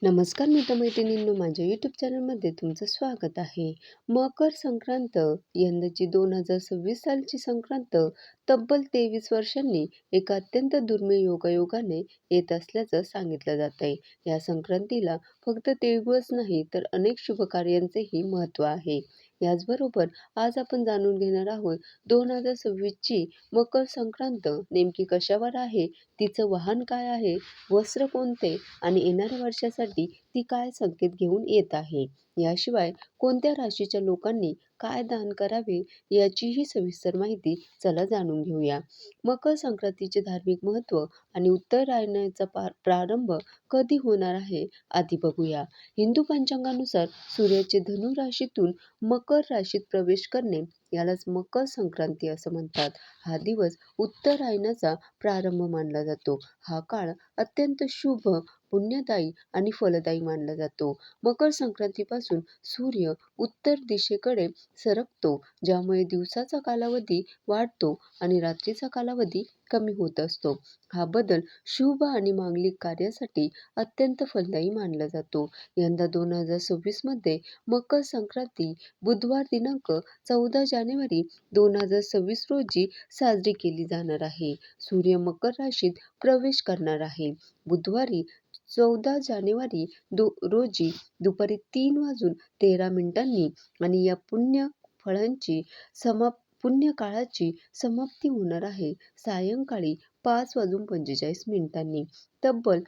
नमस्कार मित्रमैत्रिणींनो, माझ्या यूट्यूब चॅनलमध्ये तुमचं स्वागत आहे. मकर संक्रांत यंदाची 2026 सालची संक्रांत तब्बल 23 वर्षांनी एका अत्यंत दुर्मिळ योगायोगाने येत असल्याचं सांगितलं जात आहे. या संक्रांतीला फक्त तिळगुळच नाही तर अनेक शुभकार्यांचेही महत्त्व आहे. याचबरोबर आज आपण जाणून घेणार आहोत 2026ची मकर संक्रांत नेमकी कशावर आहे, तिचं वाहन काय आहे, वस्त्र कोणते आणि येणाऱ्या वर्षासाठी ती काय संकेत घेऊन येत आहे. याशिवाय कोणत्या राशीच्या लोकांनी काय दान करावे याचीही सविस्तर माहिती चला जाणून घेऊया. मकर संक्रांतीचे धार्मिक महत्त्व आणि उत्तरायणाचा प्रारंभ कधी होणार आहे आधी बघूया. हिंदू पंचांगानुसार सूर्याचे धनु राशीतून मकर राशीत प्रवेश करणे यालाच मकर संक्रांती असं म्हणतात. हा दिवस उत्तरायणाचा प्रारंभ मानला जातो. हा काळ अत्यंत शुभ, पुण्यदायी आणि फलदायी मानला जातो. मकर संक्रांतीपासून सूर्य उत्तर दिशेकडे सरकतो, ज्यामुळे दिवसाचा कालावधी वाढतो आणि रात्रीचा कालावधी कमी होत असतो. हा बदल शुभ आणि मांगलिक कार्यासाठी अत्यंत फलदायी मानला जातो. यंदा 2026 मध्ये मकर संक्रांती बुधवार दिनांक 14 जानेवारी 2026 रोजी साजरी केली जाणार आहे. सूर्य मकर राशीत प्रवेश करणार आहे. बुधवारी 14 जानेवारी रोजी दुपारी 3:13 आणि या पुण्यकाळाची समाप्ती होणार आहे सायंकाळी 5:45. तब्बल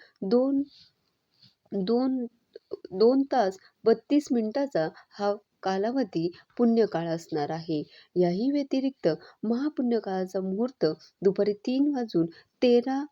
2 तास 32 मिनिटाचा हा कालावधी पुण्यकाळ असणार आहे. याही व्यतिरिक्त महापुण्यकाळाचा मुहूर्त दुपारी 3:13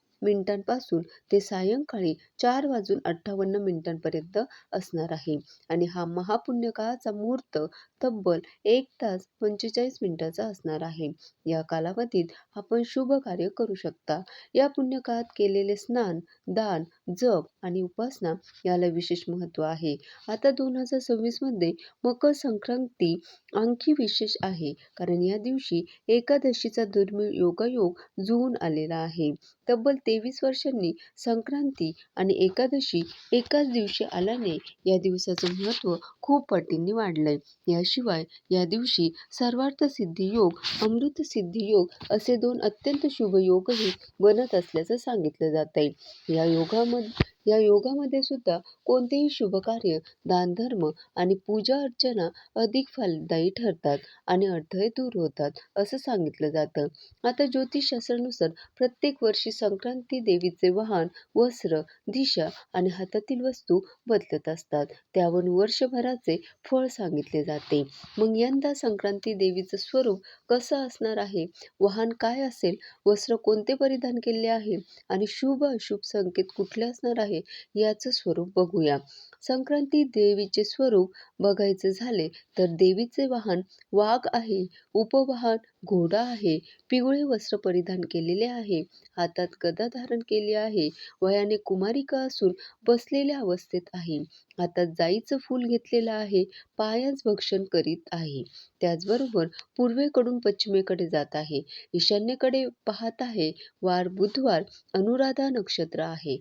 पासून ते सायंकाळी 4:58 असणार आहे आणि हा महापुण्यकाळाचा मुहूर्त तब्बल 1 तास 45 मिनिटाचा असणार आहे. या कालावधीत आपण शुभ कार्य करू शकता. या पुण्यकाळात केलेले स्नान, दान, जप आणि उपासना याला विशेष महत्त्व आहे. आता 2026 मध्ये मकर संक्रांती आणखी विशेष आहे, कारण या दिवशी एकादशीचा दुर्मिळ योगायोग जुळून आलेला आहे. तब्बल 23 वर्षांनी संक्रांती आणि एकादशी एकाच दिवशी आल्याने या दिवसाचं महत्त्व खूप पटींनी वाढलंय. याशिवाय या दिवशी सर्वार्थसिद्धी योग, अमृतसिद्धी योग असे 2 अत्यंत शुभ योगही बनत असल्याचं सांगितलं जात आहे. या योगामध्ये सुद्धा कोणतेही शुभकार्य, दानधर्म आणि पूजा अर्चना अधिक फलदायी ठरतात आणि अडथळे दूर होतात असं सांगितलं जातं. आता ज्योतिषशास्त्रानुसार प्रत्येक वर्षी संक्रांती देवीचे वाहन, वस्त्र, दिशा आणि हातातील वस्तू बदलत असतात. त्यावरून वर्षभराचे फळ सांगितले जाते. मग यंदा संक्रांती देवीचं स्वरूप कसं असणार आहे, वाहन काय असेल, वस्त्र कोणते परिधान केले आहे आणि शुभ अशुभ संकेत कुठले असणार आहे याचं स्वरूप बघूया. संक्रांती देवीचे स्वरूप बघायचे झाले तर देवीचे वाहन वाघ आहे, उपवाहन घोडा आहे, पिवळे वस्त्र परिधान केलेले आहे, हातात गदा धारण केली आहे, वयाने कुमारिका असून बसलेल्या अवस्थेत आहे, हातात जाईचं फूल घेतलेलं आहे, पायास भक्षण करीत आहे. त्याचबरोबर पूर्वेकडून पश्चिमेकडे जात आहे, ईशान्येकडे पाहत आहे, वार बुधवार, अनुराधा नक्षत्र आहे,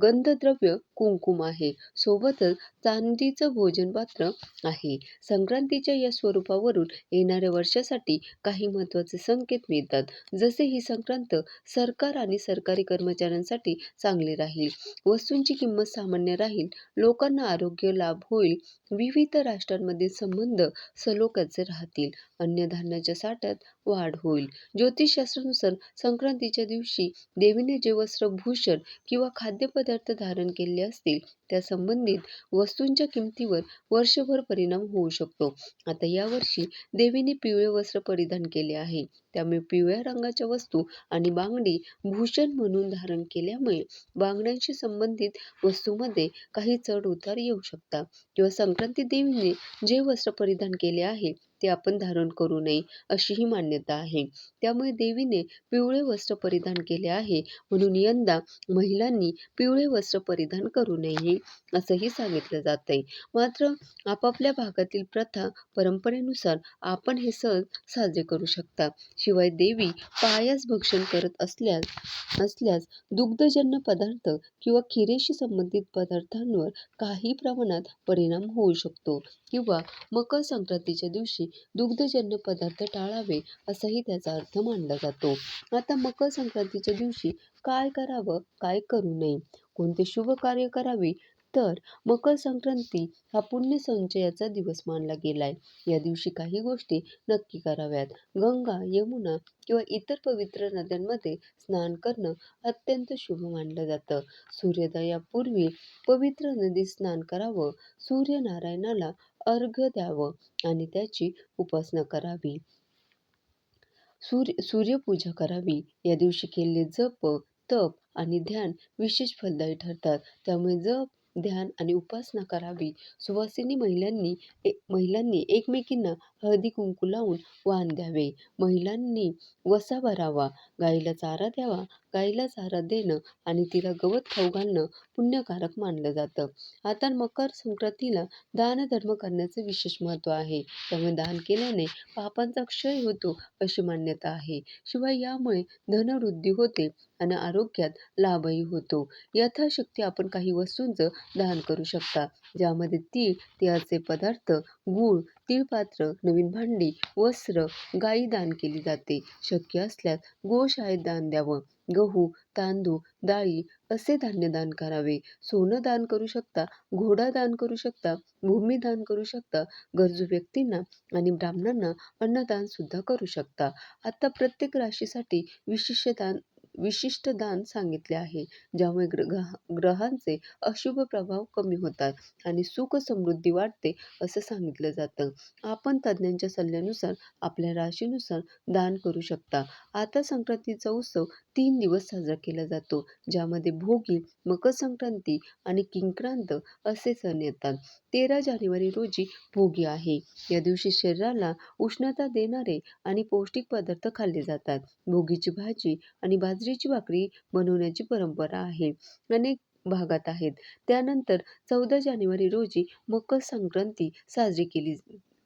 गंधद्रव्य कुंकुम आहे, सोबतच चांदीचं भोजनपात्र आहे. संक्रांतीच्या या स्वरूपावरून येणाऱ्या वर्षासाठी काही महत्त्वाचे संकेत मिळतात. जसे ही संक्रांत सरकार आणि सरकारी कर्मचाऱ्यांसाठी चांगली राहील, वस्तूंची किंमत सामान्य राहील, लोकांना आरोग्य लाभ होईल, विविध राष्ट्रांमधील संबंध सलोख्याचे राहतील, अन्नधान्याच्या साठ्यात वाढ होईल. ज्योतिषशास्त्रानुसार संक्रांतीच्या दिवशी देवीने जे वस्त्र, भूषण किंवा खाद्यपदार्थ धारण केले असतील त्या संबंधित वस्तूंच्या किमतीवर वर्षभर परिणाम होऊ शकतो. आता यावर्षी देवीने पिवळे वस्त्र परिधान केले आहे, त्यामुळे पिवळ्या रंगाच्या वस्तू आणि बांगडी भूषण म्हणून धारण केल्यामुळे बांगड्यांशी संबंधित वस्तूंमध्ये काही चढ उतार येऊ शकतात. किंवा संक्रांती देवीने जे वस्त्र परिधान केले आहे ते आपण धारण करू नये अशीही मान्यता आहे. त्यामुळे देवीने पिवळे वस्त्र परिधान केले आहे म्हणून यंदा महिलांनी पिवळे वस्त्र परिधान करू नये असंही सांगितलं जातंय. मात्र आपापल्या भागातील प्रथा, परंपरेनुसार आपण हे सण साजरे करू शकता. शिवाय देवी पायास भक्षण करत असल्यास दुग्धजन्य पदार्थ किंवा खिरेशी संबंधित पदार्थांवर काही प्रमाणात परिणाम होऊ शकतो किंवा मकर संक्रांतीच्या दिवशी दुग्धजन्य पदार्थ टाळावे असाही त्याचा अर्थ मानला जातो. आता मकर संक्रांतीच्या दिवशी काय करावं, काय करू नये, कोणते शुभ कार्य करावे, तर मकर संक्रांती हा पुण्य संचयाचा दिवस मानला गेलाय. या दिवशी काही गोष्टी नक्की कराव्यात. गंगा, यमुना किंवा इतर पवित्र नद्यांमध्ये स्नान करणं अत्यंत शुभ मानलं जातं. सूर्योदयापूर्वी पवित्र नदीत स्नान करावं, सूर्यनारायणाला अर्घ्य द्यावं आणि त्याची उपासना करावी. सूर्यपूजा करावी. या दिवशी केलेले जप, तप आणि ध्यान विशेष फलदायी ठरतात. त्यामुळे जप, ध्यान आणि उपासना करावी. सुवासिनी महिलांनी एकमेकींना हळदी कुंकू लावून वाण द्यावे. महिलांनी वसा भरावा, गाईला चारा द्यावा. गाईला चारा देणं आणि तिला गवत खाऊ घालणं पुण्यकारक मानलं जातं. आता मकर संक्रांतीला दानधर्म करण्याचे विशेष महत्त्व आहे. त्यामुळे दान केल्याने पापांचा क्षय होतो अशी मान्यता आहे. शिवाय यामुळे धनवृद्धी होते आणि आरोग्यात लाभही होतो. यथाशक्ती आपण काही वस्तूंचं दान करू शकता, ज्यामध्ये तीळ, तिळाचे पदार्थ, गूळ, तिळपात्र, नवीन भांडी, वस्त्र, गायी दान केली जाते. शक्य असल्यास गोशाळेत दान द्यावं. गहू, तांदूळ, डाळी असे धान्य दान करावे. सोनं दान करू शकता, घोडा दान करू शकता, भूमी दान करू शकता. गरजू व्यक्तींना आणि ब्राह्मणांना अन्नदान सुद्धा करू शकता. आता प्रत्येक राशीसाठी विशिष्ट दान सांगितले आहे, ज्यामुळे ग्रहांचे अशुभ प्रभाव कमी होतात आणि सुख समृद्धी वाढते असं सांगितलं जातं. आपण तज्ज्ञांच्या सल्ल्यानुसार आपल्या राशीनुसार दान करू शकता. आता संक्रांतीचा उत्सव 3 दिवस साजरा केला जातो, ज्यामध्ये भोगी, मकर संक्रांती आणि किंक्रांत असे सण येतात. 13 जानेवारी रोजी भोगी आहे. या दिवशी शरीराला उष्णता देणारे आणि पौष्टिक पदार्थ खाल्ले जातात. भोगीची भाजी आणि बाजरीची भाकरी बनवण्याची परंपरा आहे. अनेक भागात आहेत. त्यानंतर 14 जानेवारी रोजी मकर संक्रांती साजरी केली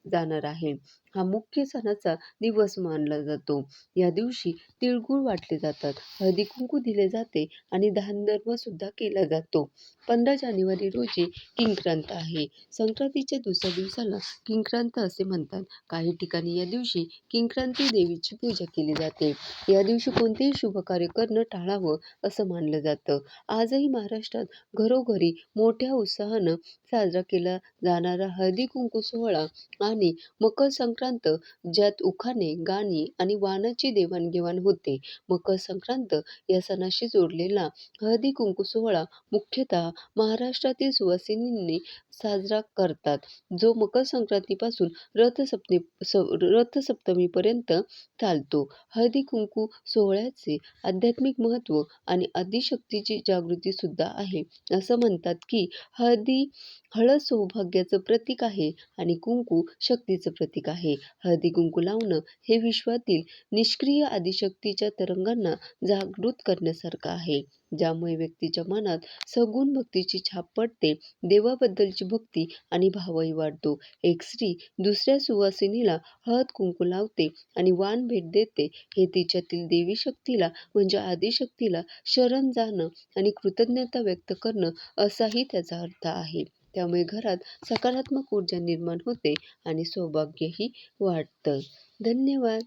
जाणार आहे. हा मुख्य सणाचा दिवस मानला जातो. या दिवशी तिळगुळ वाटले जातात, हळदी कुंकू दिले जाते आणि दानधर्म सुद्धा केला जातो. 15 जानेवारी रोजी किंक्रांत आहे. संक्रांतीच्या दुसऱ्या दिवसाला किंक्रांत असे म्हणतात. काही ठिकाणी या दिवशी किंक्रांती देवीची पूजा केली जाते. या दिवशी कोणतेही शुभ कार्य करणं टाळावं असं मानलं जातं. आजही महाराष्ट्रात घरोघरी मोठ्या उत्साहानं साजरा केला जाणारा हळदी कुंकू सोहळा आणि मकर संक्रांत, ज्यात उखाणे, गाणी आणि वाणाची देवाणघेवाण होते. मकर संक्रांत या सणाशी जोडलेला हळदी कुंकू सोहळा मुख्यतः महाराष्ट्रातील सुवासिनींनी साजरा करतात, जो मकर संक्रांतीपासून रथसप्तमीपर्यंत चालतो. हळदी कुंकू सोहळ्याचे आध्यात्मिक महत्त्व आणि आदिशक्तीची जागृती सुद्धा आहे. असं म्हणतात की हळद सौभाग्याचं प्रतीक आहे आणि कुंकू शक्तीचं प्रतीक आहे. हळदी कुंकू लावणं हे विश्वातील निष्क्रिय आदिशक्तीच्या तरंगांना जागृत करण्यासारखं आहे, ज्यामुळे व्यक्तीच्या मनात सगुण भक्तीची छाप पडते. देवाबद्दलची भक्ती आणि भावही वाढतो. एक स्त्री दुसऱ्या सुवासिनीला हळद कुंकू लावते आणि वाण भेट देते, हे तिच्यातील देवी शक्तीला म्हणजे आदिशक्तीला शरण जाणं आणि कृतज्ञता व्यक्त करणं असाही त्याचा अर्थ आहे. त्यामुळे घरात सकारात्मक ऊर्जा निर्माण होते आणि सौभाग्यही वाढतं. धन्यवाद.